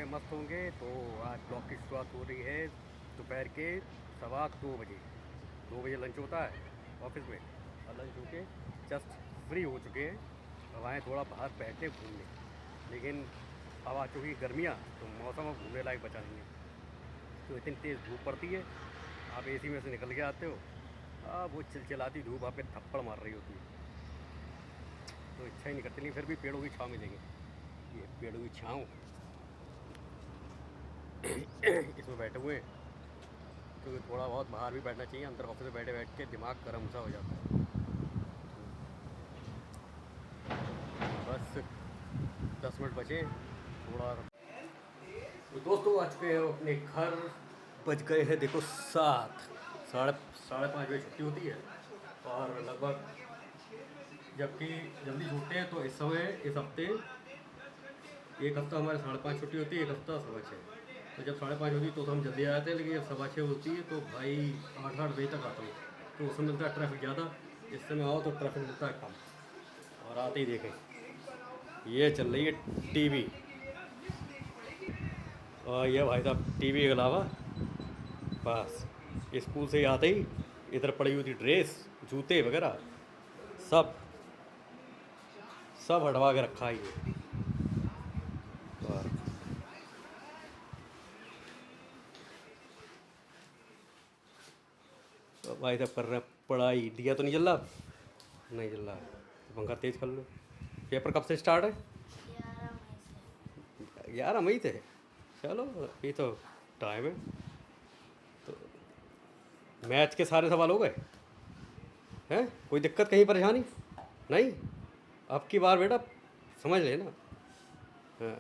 मस्त होंगे। तो आज ब्लॉग की शुरुआत हो रही है दोपहर के 2:15 बजे। 2 बजे लंच होता है ऑफिस में, और लंच होके जस्ट फ्री हो चुके हैं। अब आए थोड़ा बाहर बैठे घूमने, लेकिन अब आ चुकी गर्मियाँ, तो मौसम अब घूमने लायक बचा नहीं है। तो इतनी तेज़ धूप पड़ती है, आप एसी में से निकल के आते हो, वो चिलचिलाती धूप आप पे थप्पड़ मार रही होती है, तो इच्छा ही नहीं करती। नहीं, फिर भी पेड़ों की छाँव मिलेंगे। ये पेड़ों की छाँव इसमें बैठे हुए हैं, क्योंकि थोड़ा बहुत बाहर भी बैठना चाहिए। अंदर ऑफिस में बैठे बैठ के दिमाग गर्म सा हो जाता है। बस 10 मिनट बचे थोड़ा। तो दोस्तों आ चुके हैं अपने घर। बज गए हैं देखो 7, साढ़े 5 बजे छुट्टी होती है, और लगभग जबकि जल्दी छूटते हैं। तो इस समय इस हफ्ते एक हफ्ता हमारे 5:30 छुट्टी होती है, एक हफ्ता 5:15। तो जब 5:30 होती है तो हम जल्दी आ जाते हैं, लेकिन जब 6:15 होती है तो भाई 8-8 बजे तक आता हूँ। तो उसमें मिलता है ट्रैफिक ज़्यादा, इस समय आओ तो ट्रैफिक मिलता है कम। और आते ही देखें ये चल रही है टीवी, और ये भाई साहब टीवी के अलावा बस स्कूल से ही आते ही इधर पड़ी हुई थी ड्रेस, जूते वगैरह, सब सब हटवा के रखा है ये। और तो भाई साहब कर रहे हैं पढ़ाई। दिया तो नहीं चल रहा? नहीं चल रहा है तो पंखा तेज़ कर लो। पेपर कब से स्टार्ट है? 11 मई से। चलो अभी तो टाइम है। तो मैथ्स के सारे सवाल हो गए हैं? कोई दिक्कत, कहीं परेशानी नहीं? अब की बार बेटा समझ लेना। हाँ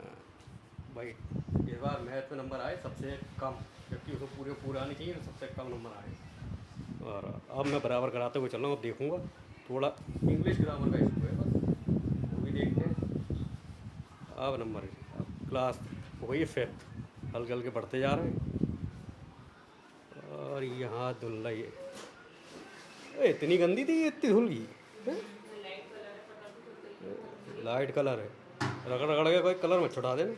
भाई, इस बार मैथ में नंबर आए सबसे कम, जबकि उसको पूरे पूरे आने चाहिए, तो सबसे कम नंबर आए। और अब मैं बराबर कराते हुए चल रहा हूँ। अब देखूँगा, थोड़ा इंग्लिश ग्रामर का इशू है बस, वो भी देखते हैं। अब नंबर, अब क्लास हो गई है 5th, हल्के हल्के बढ़ते जा रहे हैं। और यहाँ धुल रही है, इतनी गंदी थी ये, इतनी धुल गई हैं? लाइट कलर है, रगड़ रगड़ के कोई कलर मत छुटा देना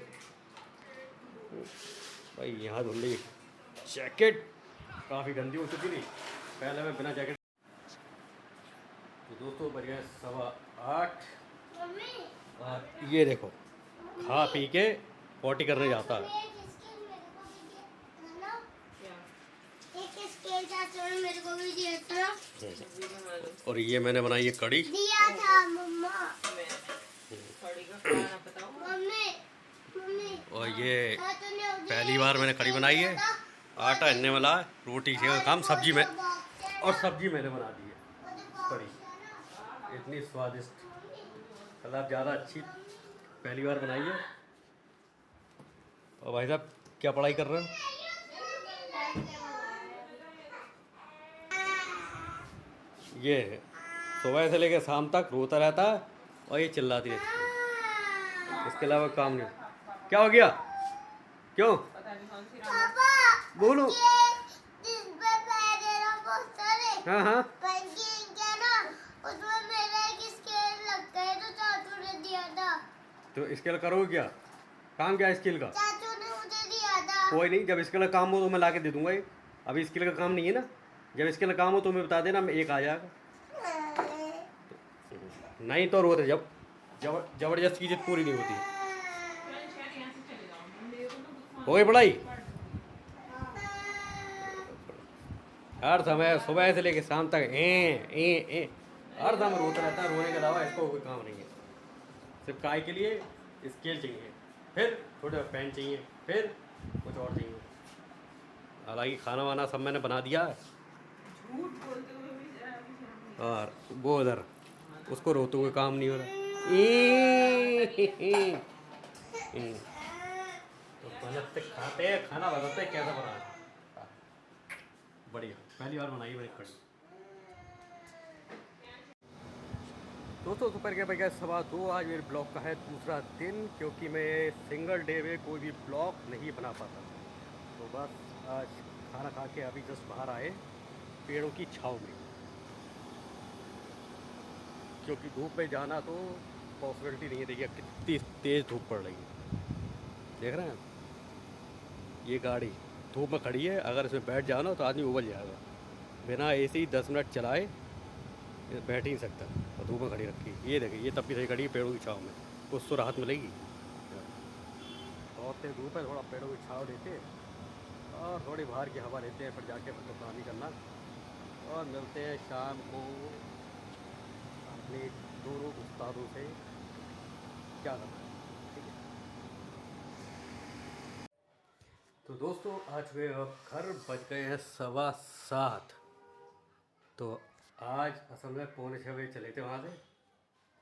भाई। यहाँ धुल रही जैकेट काफ़ी गंदी हो चुकी थी, पहले मैं बिना जैकेट। तो दोस्तों बज गए 8:15, और ये देखो खा पी के पॉटी करने जाता है। मेरे को भी दिया था। और ये मैंने बनाई है कड़ी, दिया था मम्मा। कड़ी का खाना बताओ मम्मी। और ये पहली बार मैंने कड़ी बनाई है। आटा इनने मिला, रोटी से काम, सब्जी में, और सब्जी मैंने बना दी है। कड़ी इतनी स्वादिष्ट, मतलब ज़्यादा अच्छी, पहली बार बनाई है। और भाई साहब क्या पढ़ाई कर रहे हैं? ये सुबह से लेकर शाम तक रोता रहता है, और ये चिल्लाती रहती है, इसके अलावा काम नहीं। क्या हो गया? क्यों? बोलो। हाँ हाँ, तो स्केल करोगे क्या? काम क्या है स्केल का? चाचू ने मुझे दिया था। कोई नहीं, जब स्केल का काम हो तो मैं ला के दे दूंगा। ये अभी स्केल का काम नहीं है ना, जब स्केल का काम हो तो मैं बता देना, मैं एक आ जाएगा। नहीं तो रोते, जब जबरदस्ती की जिद पूरी नहीं होती। हो गई पढ़ाई? हर समय सुबह से लेकर शाम तक ए हर समय रोता रहता है। रोने के अलावा इसको कोई काम नहीं है। सिर्फ काय के लिए स्केल चाहिए, फिर थोड़े पेन चाहिए, फिर कुछ और चाहिए। हालांकि खाना वाना सब मैंने बना दिया है, और वो उधर उसको रोते हुए काम नहीं हो रहा। तो मेहनत से खाते हैं, खाना बनाते हैं, कैसा बना है? बढ़िया, पहली बार बनाई मैंने कड़ी। दोस्तों दोपहर के बजे 2:15, आज मेरे ब्लॉग का है दूसरा दिन, क्योंकि मैं सिंगल डे में कोई भी ब्लॉग नहीं बना पाता। तो बस आज खाना खा के अभी जस्ट बाहर आए पेड़ों की छाँव में, क्योंकि धूप में जाना तो पॉसिबिलिटी नहीं है। देखिए कितनी तेज़ धूप पड़ रही है, देख रहे हैं। ये गाड़ी धूप में खड़ी है, अगर इसमें बैठ जाओ ना तो आदमी उबल जाएगा। बिना एसी 10 मिनट चलाए ये बैठ ही नहीं सकता, और धूप में खड़ी रखी। ये देखिए, ये तब भी सही खड़ी है पेड़ों की छाँव में, कुछ तो राहत मिलेगी। बहुत तेज धूप है, थोड़ा पेड़ों की छाँव लेते और थोड़ी बाहर की हवा लेते हैं, फिर जाके फिर दुकानी करना। और मिलते हैं शाम को अपने दोनों उस्तादों से, क्या करना है। ठीक है, तो दोस्तों आज वे घर बज गए हैं 7:15। तो आज असल में 5:45 बजे चले थे वहाँ से।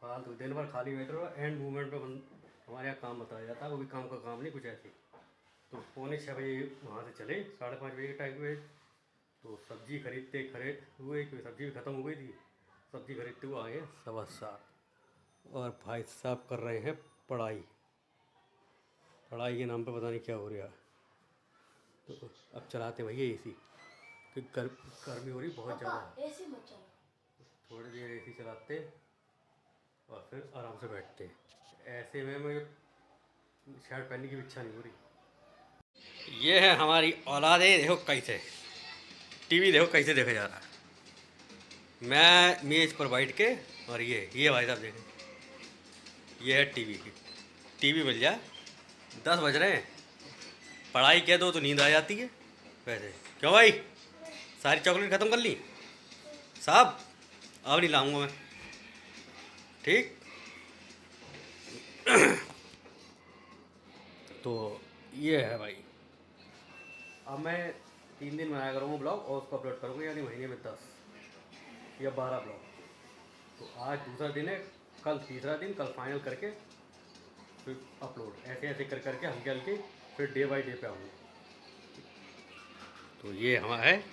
फालतू दिन भर खाली बैठे रहो, एंड मूवमेंट में हमारे यहाँ काम बताया जाता है, वो भी काम का काम नहीं, कुछ ऐसे। तो 5:45 बजे वहाँ से चले, 5:30 बजे के टाइम पे। तो सब्ज़ी खरीदते खरीद हुए, क्योंकि सब्ज़ी भी ख़त्म हो गई थी, सब्ज़ी खरीदते हुए आए 7:15। और भाई साहब कर रहे हैं पढ़ाई। पढ़ाई के नाम पे पता नहीं क्या हो रहा है। तो अब चलाते भैया एसी, कि गर्मी हो रही बहुत ज़्यादा। एसी मत चलाओ, थोड़ी देर एसी चलाते और फिर आराम से बैठते। ऐसे में मुझे शर्ट पहनने की भी इच्छा नहीं हो रही। ये है हमारी औलादे, देखो कैसे टीवी, देखो कैसे देखा जा रहा है। मैं मेज़ पर बैठ के, और ये भाई साहब देखें, ये है टीवी। टीवी मिल जाए, 10 बज रहे हैं, पढ़ाई कह दो तो नींद आ जाती है। वैसे क्यों भाई, सारी चॉकलेट ख़त्म कर ली साहब, अब नहीं लाऊंगा मैं। ठीक तो ये है भाई। अब मैं 3 दिन बनाया करूँगा ब्लॉग, और उसको अपलोड करूँगा, यानी महीने में 10 या 12 ब्लॉग। तो आज दूसरा दिन है, कल तीसरा दिन, कल फाइनल करके फिर अपलोड, ऐसे ऐसे कर करके हल्के हल्के फिर डे बाई डे पे आऊँगा। तो ये हमारा है,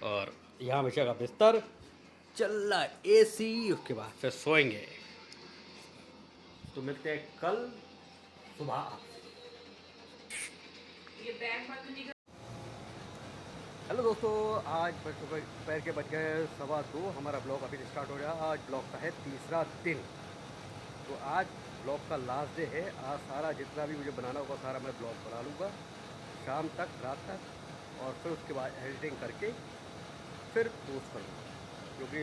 और यहाँ हमेशा का बिस्तर चल रहा है एसी, उसके बाद फिर सोएंगे। तो मिलते हैं कल सुबह। ये बैग मत निकाल। हेलो दोस्तों, आज दोपहर के बज गए 2:15। हमारा ब्लॉग अभी स्टार्ट हो गया। आज ब्लॉग का है तीसरा दिन। तो आज ब्लॉग का लास्ट डे है। आज सारा जितना भी मुझे बनाना होगा सारा मैं ब्लॉग बना लूँगा शाम तक, रात तक, और फिर उसके बाद एडिटिंग करके फिर पोस्ट करूँगा, क्योंकि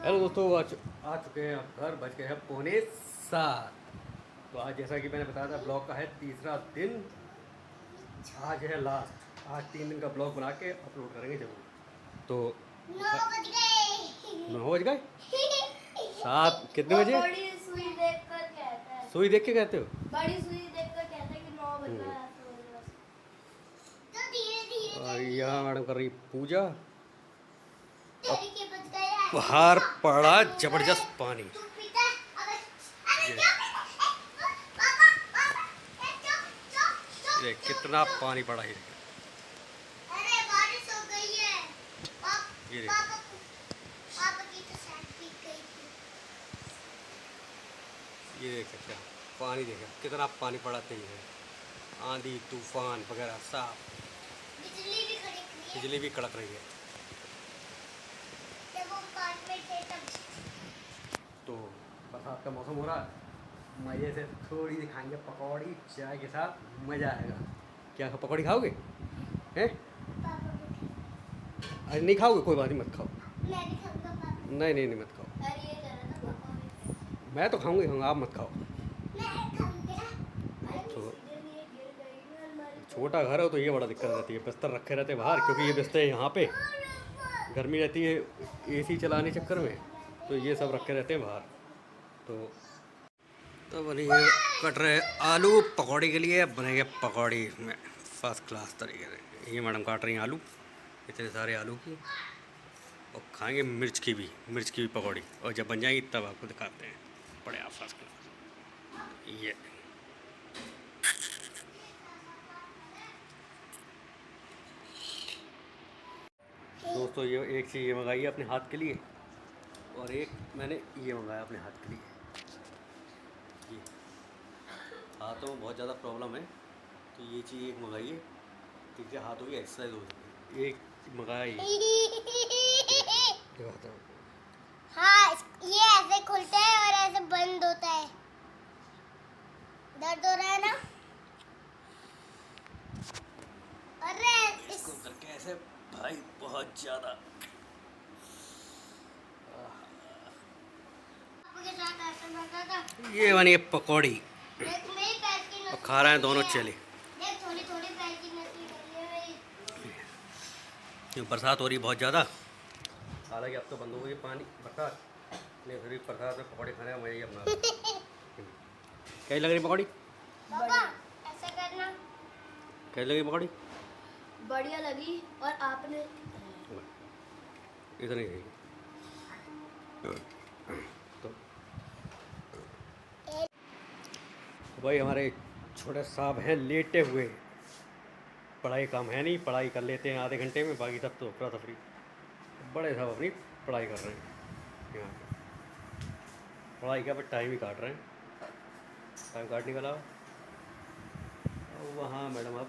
हेलो दोस्तों, आ चुके हैं अब घर, बज गए हैं 6:45। तो आज जैसा कि मैंने बताया था, ब्लॉग का है तीसरा दिन, आज है लास्ट। आज 3 दिन का ब्लॉग बना के अपलोड करेंगे जरूर। तो 9 बज गए 7 कितने बजे? बड़ी सुई देखकर कहता है, सुई देख के कहते हो? बड़ी सुई देखकर कहता है कि 9 बज रहा है। तो धीरे धीरे और यहाँ मैडम कर रही पूजा। तरीके बज गया। बाहर पड़ा जबरदस्त पानी। तू पीता है? अरे ये क्या? देख कितना पानी पड़ा है। अरे बारिश हो गई है। ये देख, पापा की तो शर्ट भीग गई थी। ये देख क्या पानी, देखा कितना पानी पड़ा तेज है। आंधी तूफान वगैरह सब, बिजली भी खड़ी है। बिजली भी कड़क रही है। जब हम पार्क में थे तब। तो बरसात का मौसम हो रहा है, मज़े से थोड़ी सी खाएंगे पकौड़ी चाय के साथ, मज़ा आएगा। क्या पकौड़ी खाओगे? हैं? पापा भी अरे नहीं खाओगे, कोई बात नहीं, मत खाओ। मैं भी खाऊंगा पापा। नहीं नहीं नहीं, मत खाओ। अरे ये कर रहा था पापा भी। मैं तो खाऊंगी, आप मत खाओ। मैं खाऊंगा। तो इधर ये गिर गई ना अलमारी। छोटा घर हो तो ये बड़ा दिक्कत रहती है, बिस्तर रखे रहते हैं बाहर, क्योंकि ये बिस्तर यहाँ पे गर्मी रहती है एसी चलाने चक्कर में, तो ये सब रखे रहते हैं बाहर। तो बनी ये कट रहे आलू पकौड़ी के लिए। अब बनेंगे पकौड़ी में फर्स्ट क्लास तरीके से। ये मैडम काट रही हैं आलू, इतने सारे आलू की, और खाएंगे मिर्च की भी पकौड़ी। और जब बन जाएगी तब आपको दिखाते हैं, बढ़िया फर्स्ट क्लास। ये दोस्तों, ये एक चीज़ ये मंगाई है अपने हाथ के लिए, और एक मैंने ये मंगाया अपने हाथ के लिए। ये हाथों में बहुत ज़्यादा प्रॉब्लम है, तो ये चीज़ एक मंगाइए, ठीक है, हाथों की एक्सरसाइज हो जाती है। एक मंगाया ये, दिखाता हूँ। हाँ, ये ऐसे खुलता है और ऐसे बंद होता है। दर्द हो रहा है ना? है भाई बहुत ज़्यादा। आपके साथ ऐसा लगा था। ये बनी है पकौड़ी देख मेरी पैर की और नस खा रहे हैं निकली दोनों है। चेले। देख थोड़ी थोड़ी पैर की नस निकली है मेरी। क्यों बरसात हो रही है बहुत ज़्यादा। हालांकि अब तो बंद हो गई पानी बरसात, नहीं फिर भी बरसात में पकौड़े खाने का मजा ही अपना। कैसी लग रही पकौड़ी? पापा ऐसा करना। कैसी लगी पकौड़ी? बढ़िया लगी। और आपने इतनी ही तो भाई हमारे छोटे साहब हैं लेटे हुए। पढ़ाई काम है नहीं, पढ़ाई कर लेते हैं आधे घंटे में, बाकी सब तो अफरा तफरी। बड़े साहब अपनी पढ़ाई कर रहे हैं यहाँ पे। पढ़ाई का पर टाइम ही काट रहे हैं, टाइम काटने के अलावा। वहाँ मैडम अब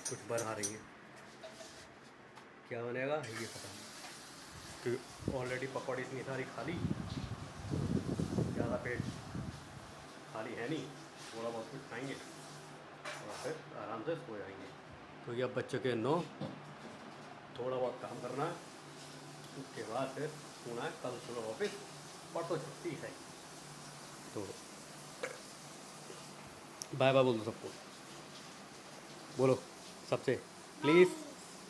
कुछ बना रही है, क्या बनेगा ये पता नहीं, क्योंकि ऑलरेडी पकौड़ी इतनी सारी खाली, ज़्यादा पेट खाली है नहीं, थोड़ा बहुत कुछ खाएंगे और फिर आराम से सो जाएंगे। तो ये अब बच्चों के 9, थोड़ा बहुत काम करना, उसके बाद फिर सोना है। कल सुबह ऑफिस, परसों छुट्टी है। तो बाय बाय बोल दो सबको, बोलो सबसे, please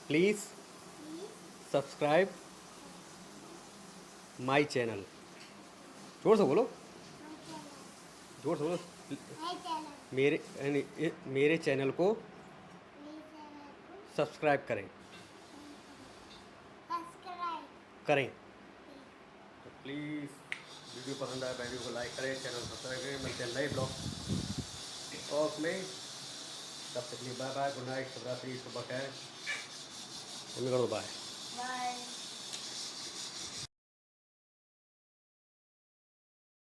please subscribe my channel. जोर से बोलो, जोर से बोलो। मेरे चैनल को सब्सक्राइब करें करें। तो प्लीज़ वीडियो पसंद आए वीडियो को लाइक करें, चैनल सब्सक्राइब करें। मिलते हैं नए ब्लॉग टॉक में, तब तक के लिए बाय बाय, गुड नाइट, शुभ रात्रि, सुबह खैर। कर दो बाय। बाय।